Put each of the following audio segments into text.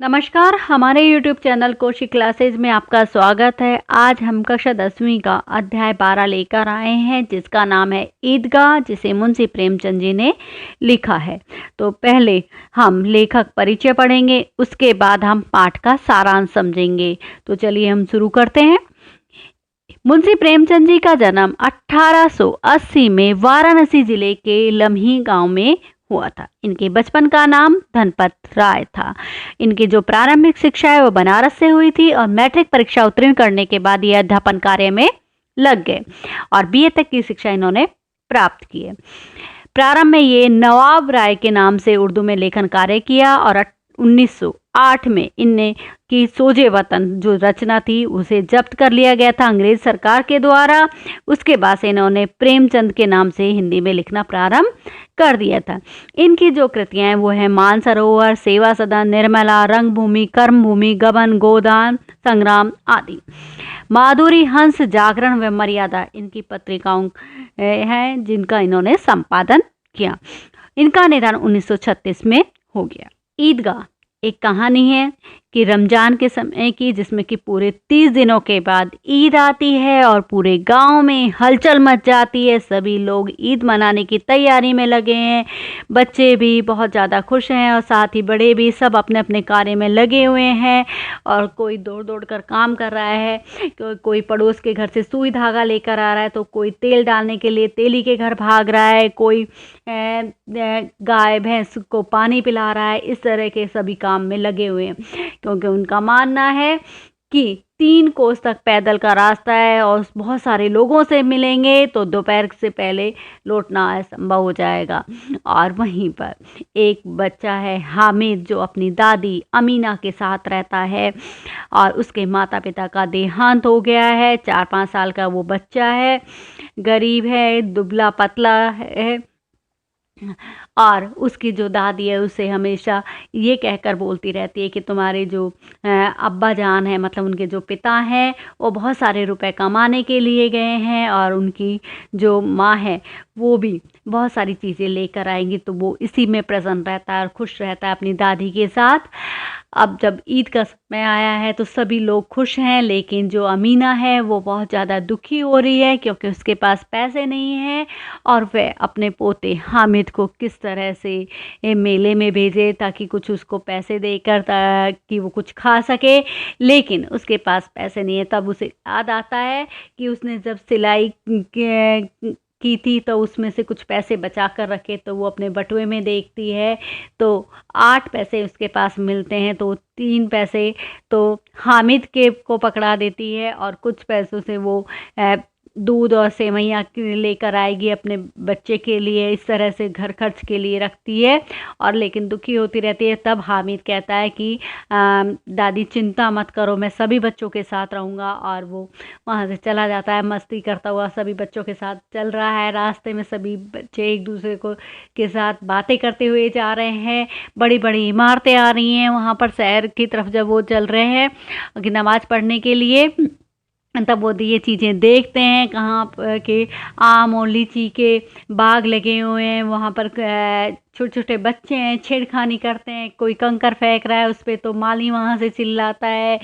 नमस्कार, हमारे YouTube channel Kaushik classes में आपका स्वागत है। आज हम कक्षा 10वीं का अध्याय 12 लेकर आए हैं, जिसका नाम है ईदगाह, जिसे मुंशी प्रेमचंद जी ने लिखा है। तो पहले हम लेखक परिचय पढ़ेंगे, उसके बाद हम पाठ का सारांश समझेंगे। तो चलिए हम शुरू करते हैं। मुंशी प्रेमचंद जी का जन्म 1880 में वाराणसी जिले के लम्ही गांव में हुआ था। इनके बचपन का नाम धनपत राय था। इनकी जो प्रारंभिक शिक्षा है वो बनारस से हुई थी और मैट्रिक परीक्षा उत्तीर्ण करने के बाद ये अध्यापन कार्य में लग गए और बीए तक की शिक्षा इन्होंने प्राप्त की है। प्रारंभ में ये नवाब राय के नाम से उर्दू में लेखन कार्य किया और 1908 में इनने की सोजे वतन जो रचना थी उसे जब्त कर लिया गया था अंग्रेज सरकार के द्वारा। उसके बाद से इन्होंने प्रेमचंद के नाम से हिंदी में लिखना प्रारंभ कर दिया था। इनकी जो कृतियां हैं वो है मानसरोवर, सेवा सदन, निर्मला, रंगभूमि, कर्मभूमि, गबन, गोदान, संग्राम आदि। माधुरी, हंस, जागरण व मर्यादा इनकी पत्रिकाओं हैं जिनका इन्होंने संपादन किया। इनका निधन 1936 में हो गया। ईदगाह एक कहानी है कि रमजान के समय की, जिसमें कि पूरे 30 दिनों के बाद ईद आती है और पूरे गांव में हलचल मच जाती है। सभी लोग ईद मनाने की तैयारी में लगे हैं। बच्चे भी बहुत ज़्यादा खुश हैं और साथ ही बड़े भी, सब अपने अपने कार्य में लगे हुए हैं और कोई दौड़ दौड़ कर काम कर रहा है। कोई पड़ोस के घर से सुई धागा लेकर आ रहा है, तो कोई तेल डालने के लिए तेली के घर भाग रहा है, कोई गाय भैंस को पानी पिला रहा है। इस तरह के सभी काम में लगे हुए हैं, क्योंकि उनका मानना है कि 3 कोस तक पैदल का रास्ता है और बहुत सारे लोगों से मिलेंगे तो दोपहर से पहले लौटना असंभव हो जाएगा। और वहीं पर एक बच्चा है हामिद, जो अपनी दादी अमीना के साथ रहता है और उसके माता पिता का देहांत हो गया है। 4-5 साल का वो बच्चा है, गरीब है, दुबला पतला है और उसकी जो दादी है उसे हमेशा ये कहकर बोलती रहती है कि तुम्हारे जो अब्बा जान है, मतलब उनके जो पिता हैं, वो बहुत सारे रुपए कमाने के लिए गए हैं और उनकी जो माँ है वो भी बहुत सारी चीज़ें लेकर आएंगी। तो वो इसी में प्रसन्न रहता है और खुश रहता है अपनी दादी के साथ। अब जब ईद का समय आया है तो सभी लोग खुश हैं, लेकिन जो अमीना है वो बहुत ज़्यादा दुखी हो रही है, क्योंकि उसके पास पैसे नहीं हैं और वह अपने पोते हामिद को किस तरह से मेले में भेजे ताकि कुछ उसको पैसे देकर ताकि वो कुछ खा सके। लेकिन उसके पास पैसे नहीं है। तब उसे याद आता है कि उसने जब सिलाई की थी तो उसमें से कुछ पैसे बचा कर रखे, तो वो अपने बटुए में देखती है तो 8 पैसे उसके पास मिलते हैं। तो 3 पैसे तो हामिद के को पकड़ा देती है और कुछ पैसों से वो दूध और सेवैयाँ लेकर आएगी अपने बच्चे के लिए। इस तरह से घर खर्च के लिए रखती है और लेकिन दुखी होती रहती है। तब हामिद कहता है कि दादी चिंता मत करो, मैं सभी बच्चों के साथ रहूँगा। और वो वहाँ से चला जाता है मस्ती करता हुआ, सभी बच्चों के साथ चल रहा है। रास्ते में सभी बच्चे एक दूसरे को के साथ बातें करते हुए जा रहे हैं। बड़ी बड़ी इमारतें आ रही हैं वहाँ पर शहर की तरफ जब वो चल रहे हैं कि नमाज़ पढ़ने के लिए। तब वो ये चीज़ें देखते हैं कहाँ के आम और लीची के बाग लगे हुए हैं। वहाँ पर छोटे छोटे बच्चे हैं, छेड़खानी करते हैं। कोई कंकर फेंक रहा है उस पर तो माली वहाँ से चिल्लाता है।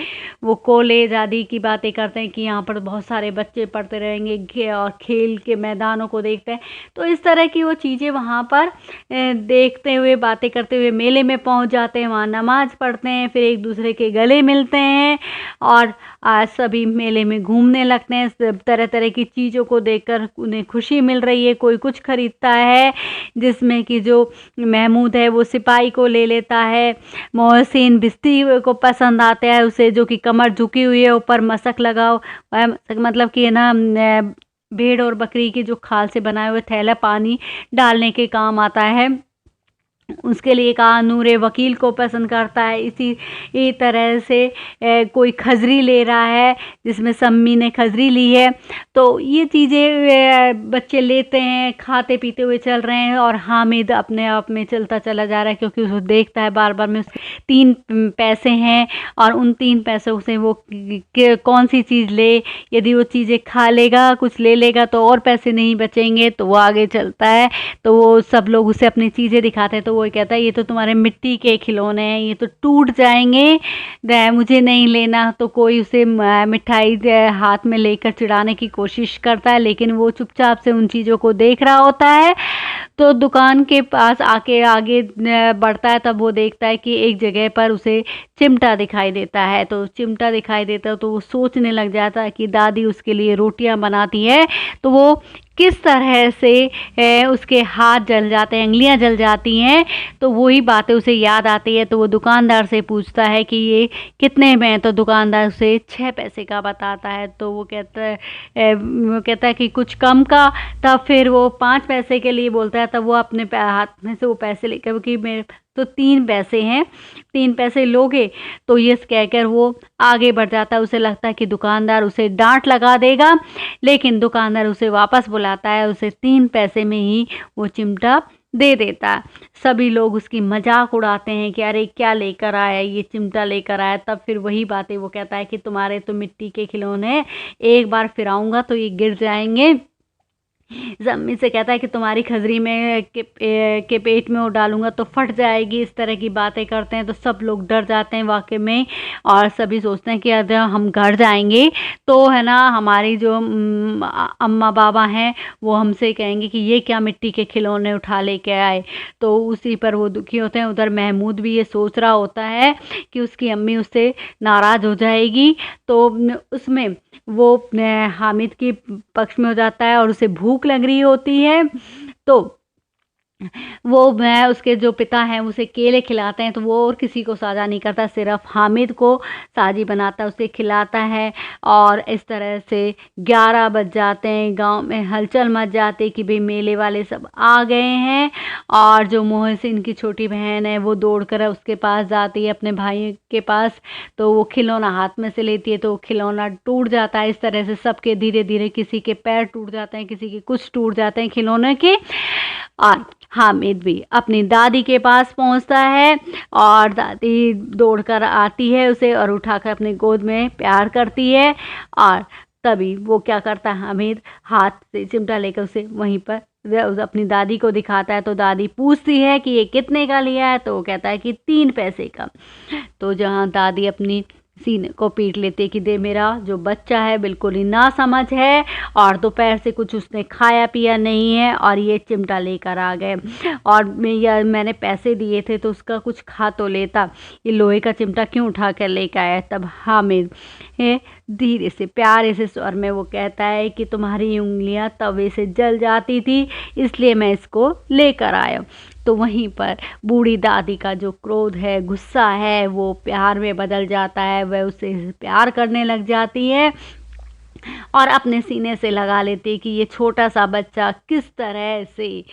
वो कॉलेज आदि की बातें करते हैं कि यहाँ पर बहुत सारे बच्चे पढ़ते रहेंगे और खेल के मैदानों को देखते हैं। तो इस तरह की वो चीज़ें वहाँ पर देखते हुए, बातें करते हुए मेले में पहुँच जाते हैं। वहाँ नमाज़ पढ़ते हैं, फिर एक दूसरे के गले मिलते हैं और सभी मेले में घूमने लगते हैं। सब तरह तरह की चीज़ों को देखकर उन्हें खुशी मिल रही है। कोई कुछ खरीदता है, जिसमें कि जो महमूद है वो सिपाही को ले लेता है। मोहसिन भिस्ती को पसंद आता है उसे, जो कि कमर झुकी हुई है, ऊपर मशक लगाओ, मतलब कि ना भेड़ और बकरी की जो खाल से बनाए हुए थैला पानी डालने के काम आता है, उसके लिए कहा। नूरे वकील को पसंद करता है। इसी तरह से कोई खजरी ले रहा है, जिसमें सम्मी ने खजरी ली है। तो ये चीज़ें बच्चे लेते हैं, खाते पीते हुए चल रहे हैं और हामिद अपने आप में चलता चला जा रहा है, क्योंकि उसको देखता है बार बार में उसके 3 पैसे हैं और उन 3 पैसों से वो कौन सी चीज़ ले। यदि वो चीज़ें खा लेगा, कुछ ले लेगा तो और पैसे नहीं बचेंगे, तो वो आगे चलता है। तो वो सब लोग उसे अपनी चीज़ें दिखाते हैं तो तो वो कहता है ये तो तुम्हारे मिट्टी के खिलौने हैं, ये तो टूट जाएंगे, मुझे नहीं लेना। तो कोई उसे मिठाई हाथ में लेकर चिढ़ाने की कोशिश करता है, लेकिन वो चुपचाप से उन चीज़ों को देख रहा होता है। तो दुकान के पास आके आगे बढ़ता है, तब वो देखता है कि एक जगह पर उसे चिमटा दिखाई देता है। तो चिमटा दिखाई देता है तो वो सोचने लग जाता है कि दादी उसके लिए रोटियां बनाती है, तो वो किस तरह से उसके हाथ जल जाते हैं, उंगलियां जल जाती हैं। तो वही बातें उसे याद आती है। तो वो दुकानदार से पूछता है कि ये कितने में है, तो दुकानदार उसे 6 पैसे का बताता है। तो वो कहता है कि कुछ कम का। तब फिर वो 5 पैसे के लिए बोलता है। तब वो अपने हाथ में से वो पैसे लेकर, क्योंकि मेरे तो 3 पैसे हैं, 3 पैसे लोगे, तो ये कहकर वो आगे बढ़ जाता है। उसे लगता है कि दुकानदार उसे डांट लगा देगा, लेकिन दुकानदार उसे वापस बुलाता है, उसे 3 पैसे में ही वो चिमटा दे देता है। सभी लोग उसकी मजाक उड़ाते हैं कि अरे क्या लेकर आया, ये चिमटा लेकर आया। तब फिर वही बातें वो कहता है कि तुम्हारे तो मिट्टी के खिलौने, एक बार फिराऊंगा तो ये गिर जाएंगे। अम्मी से कहता है कि तुम्हारी खजरी में के पेट में वो डालूंगा तो फट जाएगी। इस तरह की बातें करते हैं तो सब लोग डर जाते हैं वाकई में, और सभी सोचते हैं कि अगर हम घर जाएंगे तो है ना, हमारी जो अम्मा बाबा हैं वो हमसे कहेंगे कि ये क्या मिट्टी के खिलौने उठा लेके आए। तो उसी पर वो दुखी होते हैं। उधर महमूद भी ये सोच रहा होता है कि उसकी अम्मी उससे नाराज़ हो जाएगी। तो उसमें वो हामिद की पक्ष में हो जाता है और उसे भूख लग रही होती है। तो वो उसके जो पिता हैं उसे केले खिलाते हैं। तो वो और किसी को साझा नहीं करता, सिर्फ हामिद को साझी बनाता है, उसे खिलाता है। और इस तरह से 11 बज जाते हैं, गांव में हलचल मच जाती कि भाई मेले वाले सब आ गए हैं। और जो मोहसिन की छोटी बहन है वो दौड़कर उसके पास जाती है, अपने भाई के पास। तो वो खिलौना हाथ में से लेती है तो वो खिलौना टूट जाता है। इस तरह से सबके धीरे धीरे किसी के पैर टूट जाते हैं, किसी के कुछ टूट जाते हैं खिलौने के। और हामिद भी अपनी दादी के पास पहुंचता है और दादी दौड़कर आती है उसे और उठाकर अपने गोद में प्यार करती है। और तभी वो क्या करता है, हामिद हाथ से चिमटा लेकर उसे वहीं पर अपनी दादी को दिखाता है। तो दादी पूछती है कि ये कितने का लिया है, तो वो कहता है कि 3 पैसे का। तो जहाँ दादी अपनी सीने को पीट लेते कि दे, मेरा जो बच्चा है बिल्कुल ही नासमझ है और दोपहर से कुछ उसने खाया पिया नहीं है और ये चिमटा लेकर आ गए। और मैंने पैसे दिए थे तो उसका कुछ खा तो लेता, ये लोहे का चिमटा क्यों उठा कर लेकर आया। तब हामिद धीरे से प्यारे से स्वर में वो कहता है कि तुम्हारी उंगलियां तवे से जल जाती थी, इसलिए मैं इसको लेकर आया। तो वहीं पर बूढ़ी दादी का जो क्रोध है, गुस्सा है, वो प्यार में बदल जाता है। वह उसे प्यार करने लग जाती है और अपने सीने से लगा लेती कि ये छोटा सा बच्चा किस तरह से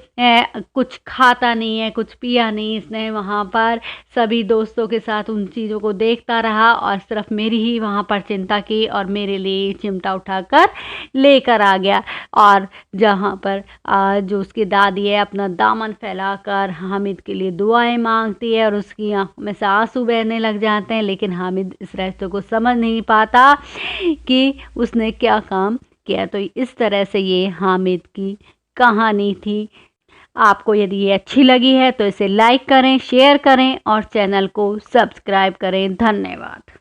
कुछ खाता नहीं है, कुछ पिया नहीं इसने। वहाँ पर सभी दोस्तों के साथ उन चीज़ों को देखता रहा और सिर्फ मेरी ही वहाँ पर चिंता की और मेरे लिए चिमटा उठाकर लेकर आ गया। और जहाँ पर जो उसकी दादी है अपना दामन फैलाकर हामिद के लिए दुआएं मांगती है और उसकी आंखों में से आंसू बहने लग जाते हैं। लेकिन हामिद इस रहस्य को समझ नहीं पाता कि उसने क्या काम किया। तो इस तरह से ये हामिद की कहानी थी। आपको यदि ये अच्छी लगी है तो इसे लाइक करें, शेयर करें और चैनल को सब्सक्राइब करें। धन्यवाद।